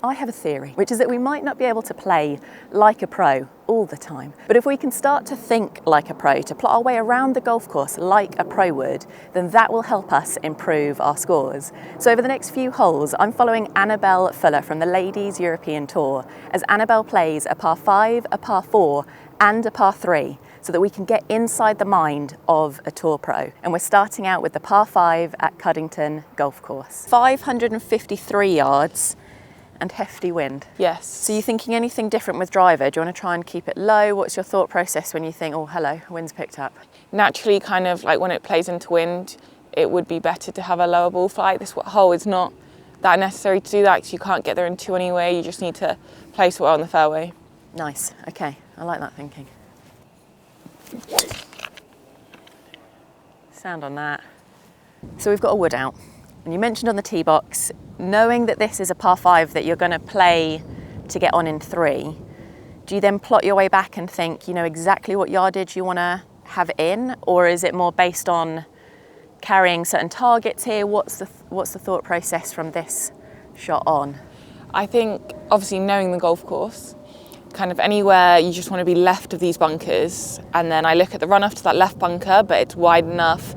I have a theory, which is that we might not be able to play like a pro all the time. But if we can start to think like a pro, to plot our way around the golf course like a pro would, then that will help us improve our scores. So over the next few holes, I'm following Annabell Fuller from the Ladies European Tour as Annabell plays a par 5, a par 4 and a par 3 so that we can get inside the mind of a tour pro. And we're starting out with the par 5 at Cuddington Golf Course. 553 yards. And hefty wind. Yes. So you're thinking anything different with driver? Do you want to try and keep it low? What's your thought process when you think, oh, hello, wind's picked up? Naturally, kind of like when it plays into wind, it would be better to have a lower ball flight. This hole is not that necessary to do that because you can't get there in two anyway. You just need to place it well on the fairway. Nice, okay, I like that thinking. Sound on that. So we've got a wood out. And you mentioned on the tee box, knowing that this is a par 5 that you're going to play to get on in 3, do you then plot your way back and think you know exactly what yardage you want to have in, or is it more based on carrying certain targets here? What's the thought process from this shot on? I think obviously knowing the golf course, kind of anywhere you just want to be left of these bunkers, and then I look at the run off to that left bunker, but it's wide enough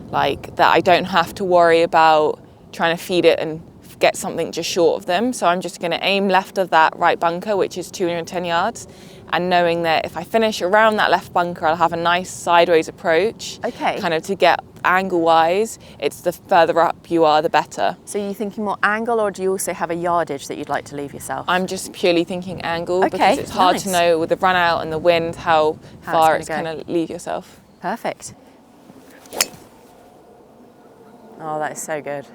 like that I don't have to worry about trying to feed it and get something just short of them. So I'm just going to aim left of that right bunker, which is 210 yards, and knowing that if I finish around that left bunker, I'll have a nice sideways approach. Okay. Kind of to get angle-wise, it's the further up you are, the better. So are you thinking more angle, or do you also have a yardage that you'd like to leave yourself? I'm just purely thinking angle, okay, because it's hard nice. to know with the run out and the wind how far it's going to leave yourself. Perfect. Oh, that is so good.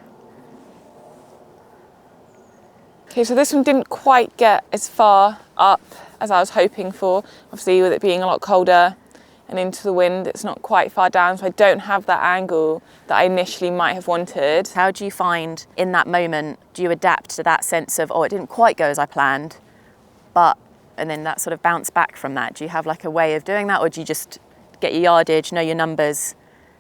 Okay, so this one didn't quite get as far up as I was hoping for. Obviously, with it being a lot colder and into the wind, it's not quite far down, so I don't have that angle that I initially might have wanted. How do you find in that moment, do you adapt to that sense of, oh, it didn't quite go as I planned, and then that sort of bounce back from that? Do you have like a way of doing that, or do you just get your yardage, know your numbers,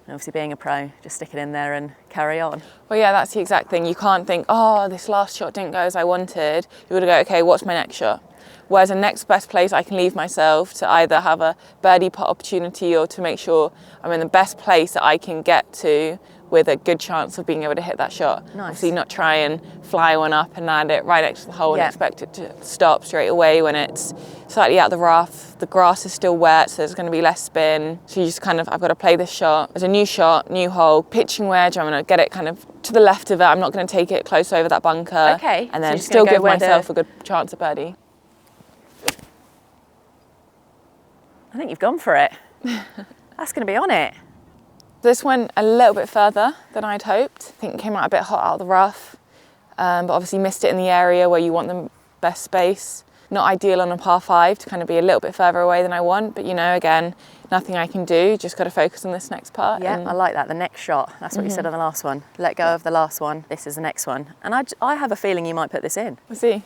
and obviously being a pro, just stick it in there and carry on? Well, yeah, that's the exact thing. You can't think, oh, this last shot didn't go as I wanted. You've got to go, okay, what's my next shot? Where's the next best place I can leave myself to either have a birdie putt opportunity or to make sure I'm in the best place that I can get to with a good chance of being able to hit that shot. Nice. Obviously not try and fly one up and land it right next to the hole and expect it to stop straight away when it's slightly out of the rough. The grass is still wet, so there's going to be less spin. So you just kind of, I've got to play this shot. There's a new shot, new hole, pitching wedge. I'm going to get it kind of to the left of it. I'm not going to take it close over that bunker. Okay. And then so still give myself a good chance at birdie. I think you've gone for it. That's going to be on it. This went a little bit further than I'd hoped. I think it came out a bit hot out of the rough, but obviously missed it in the area where you want the best space. Not ideal on a par 5 to kind of be a little bit further away than I want, but you know, again, nothing I can do, just got to focus on this next part. Yeah, I like that, the next shot. That's what you said on the last one. Let go of the last one, this is the next one. And I have a feeling you might put this in. We'll see.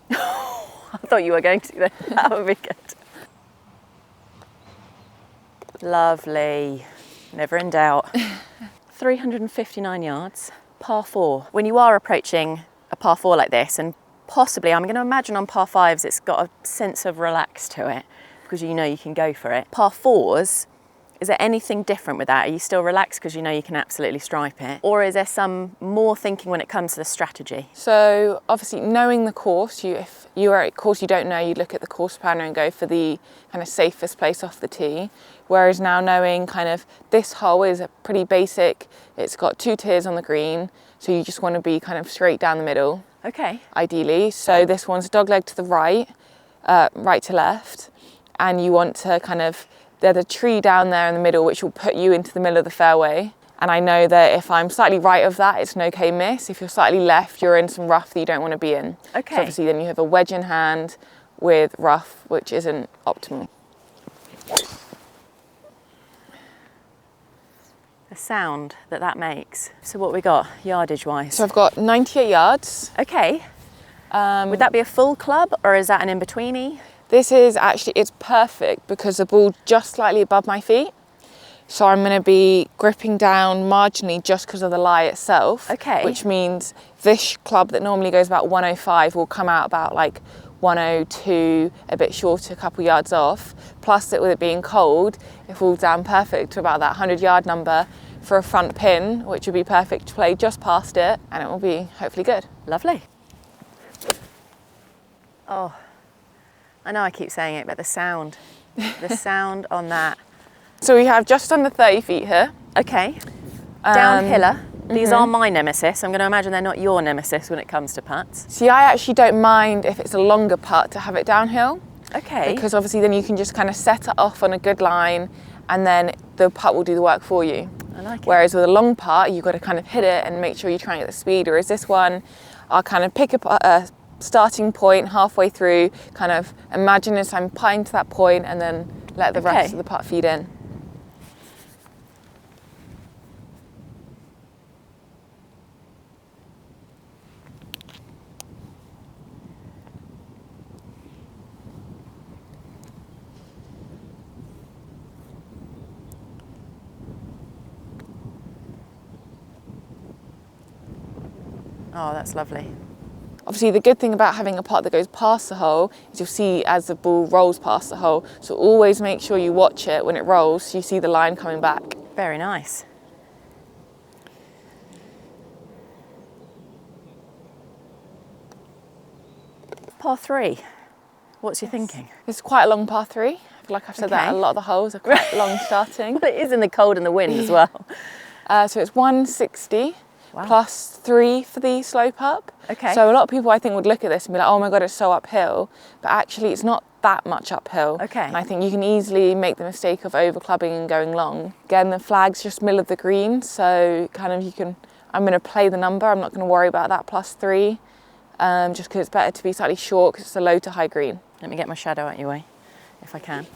I thought you were going to. That would be good. Lovely. Never in doubt. 359 yards, par 4. When you are approaching a par 4 like this, and possibly, I'm going to imagine on par 5s it's got a sense of relax to it because you know you can go for it. Par 4s, is there anything different with that? Are you still relaxed because you know you can absolutely stripe it? Or is there some more thinking when it comes to the strategy? So obviously knowing the course, if you are at a course you don't know, you look at the course planner and go for the kind of safest place off the tee. Whereas now knowing kind of this hole is a pretty basic, it's got 2 tiers on the green, so you just want to be kind of straight down the middle. Okay. Ideally. So this one's dog leg to the right, right to left, and you want to kind of, there's a tree down there in the middle which will put you into the middle of the fairway. And I know that if I'm slightly right of that, it's an okay miss. If you're slightly left, you're in some rough that you don't want to be in. Okay. So obviously then you have a wedge in hand with rough, which isn't optimal. The sound that makes. So what we got, yardage wise? So I've got 98 yards. Okay. Would that be a full club or is that an in-betweeny? This is actually, it's perfect because the ball's just slightly above my feet. So I'm going to be gripping down marginally just because of the lie itself. Okay. Which means this club that normally goes about 105 will come out about like 102, a bit shorter, a couple yards off. Plus, with it being cold, it falls down perfect to about that 100-yard number for a front pin, which would be perfect to play just past it, and it will be hopefully good. Lovely. Oh, I know I keep saying it, but the sound on that. So we have just under 30 feet here. Okay. Downhiller. These are my nemesis. I'm going to imagine they're not your nemesis when it comes to putts. See, I actually don't mind if it's a longer putt to have it downhill. Okay. Because obviously then you can just kind of set it off on a good line and then the putt will do the work for you. I like it. Whereas with a long putt, you've got to kind of hit it and make sure you try and get the speed. Whereas this one, I'll kind of pick a starting point halfway through, kind of imagine as I'm putting to that point and then let the rest of the putt feed in. Oh, that's lovely. Obviously, the good thing about having a putt that goes past the hole is you'll see as the ball rolls past the hole. So always make sure you watch it when it rolls so you see the line coming back. Very nice. Par 3. What's your thinking? It's quite a long par 3. I feel like I've said that a lot of the holes are quite long starting. Well, it is in the cold and the wind as well. So it's 160 plus 3 for the slope up. Okay. So a lot of people I think would look at this and be like, oh my God, it's so uphill. But actually it's not that much uphill. Okay. And I think you can easily make the mistake of over clubbing and going long. Again, the flag's just middle of the green. So kind of I'm going to play the number. I'm not going to worry about that plus 3. Just because it's better to be slightly short because it's a low to high green. Let me get my shadow out your way, if I can.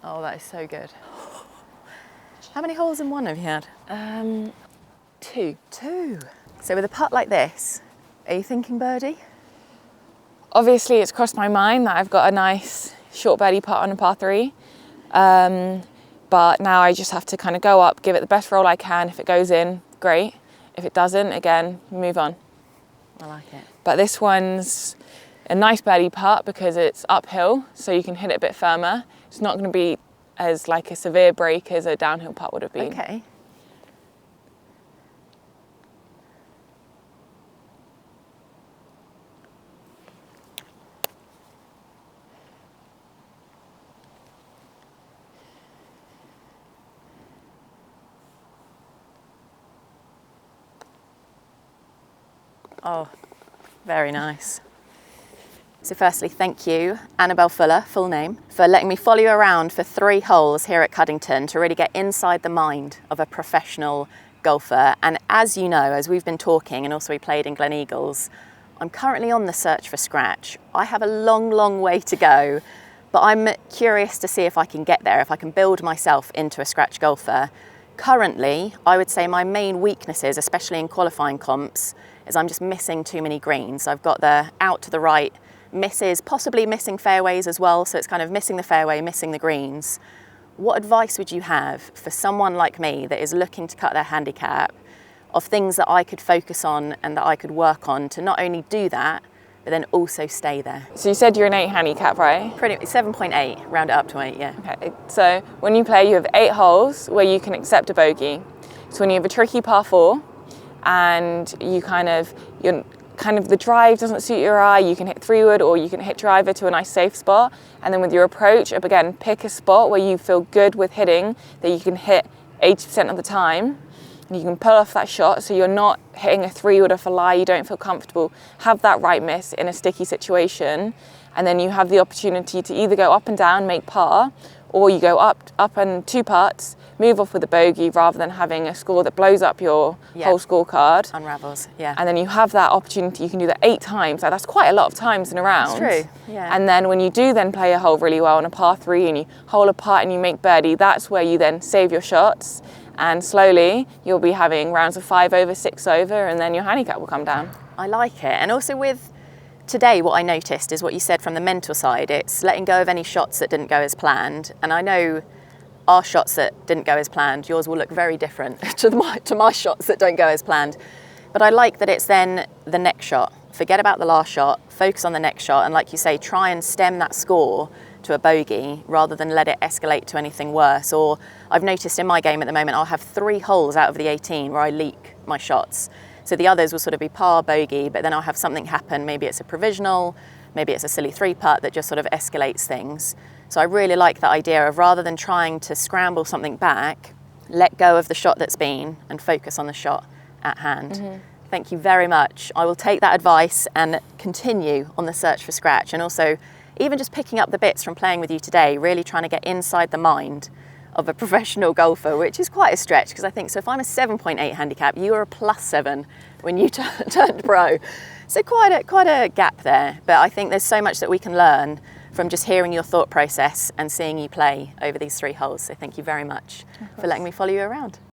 Oh, that is so good. How many holes in one have you had? 2. 2. So with a putt like this, are you thinking birdie? Obviously, it's crossed my mind that I've got a nice short birdie putt on a par 3. But now I just have to kind of go up, give it the best roll I can. If it goes in, great. If it doesn't, again, move on. I like it. But this one's a nice birdie putt because it's uphill, so you can hit it a bit firmer. It's not going to be as like a severe break as a downhill putt would have been. Okay. Oh, very nice. So firstly, thank you, Annabell Fuller, full name, for letting me follow you around for 3 holes here at Cuddington to really get inside the mind of a professional golfer. And as you know, as we've been talking and also we played in Glen Eagles, I'm currently on the search for scratch. I have a long, long way to go, but I'm curious to see if I can get there, if I can build myself into a scratch golfer. Currently, I would say my main weaknesses, especially in qualifying comps, is I'm just missing too many greens. I've got the out to the right misses, possibly missing fairways as well, so it's kind of missing the fairway, missing the greens. What advice would you have for someone like me that is looking to cut their handicap, of things that I could focus on and that I could work on to not only do that, but then also stay there? So you said you're an 8 handicap, right? Pretty 7.8, round it up to 8, yeah. Okay, so when you play, you have 8 holes where you can accept a bogey. So when you have a tricky par 4 and you're kind of the drive doesn't suit your eye, you can hit 3-wood or you can hit driver to a nice safe spot. And then with your approach, again, pick a spot where you feel good with hitting, that you can hit 80% of the time. And you can pull off that shot so you're not hitting a 3-wood off a lie, you don't feel comfortable. Have that right miss in a sticky situation. And then you have the opportunity to either go up and down, make par, or you go up and 2 putts, move off with a bogey rather than having a score that blows up your whole scorecard. Unravels, yeah. And then you have that opportunity, you can do that 8 times. Like, that's quite a lot of times in a round. It's true, yeah. And then when you do then play a hole really well on a par 3 and you hole a putt and you make birdie, that's where you then save your shots And slowly you'll be having rounds of 5 over, 6 over, and then your handicap will come down. I like it. And also with today, what I noticed is what you said from the mental side. It's letting go of any shots that didn't go as planned. And I know our shots that didn't go as planned, yours will look very different to my shots that don't go as planned. But I like that it's then the next shot. Forget about the last shot, focus on the next shot, and like you say, try and stem that score to a bogey rather than let it escalate to anything worse. Or I've noticed in my game at the moment, I'll have 3 holes out of the 18 where I leak my shots. So the others will sort of be par, bogey, but then I'll have something happen. Maybe it's a provisional, maybe it's a silly 3-putt that just sort of escalates things. So I really like the idea of, rather than trying to scramble something back, let go of the shot that's been and focus on the shot at hand. Thank you very much. I will take that advice and continue on the search for scratch, and also even just picking up the bits from playing with you today, really trying to get inside the mind of a professional golfer, which is quite a stretch, because I think, so if I'm a 7.8 handicap, you are a +7 when you turned pro. So quite a gap there, but I think there's so much that we can learn from just hearing your thought process and seeing you play over these 3 holes. So thank you very much for letting me follow you around.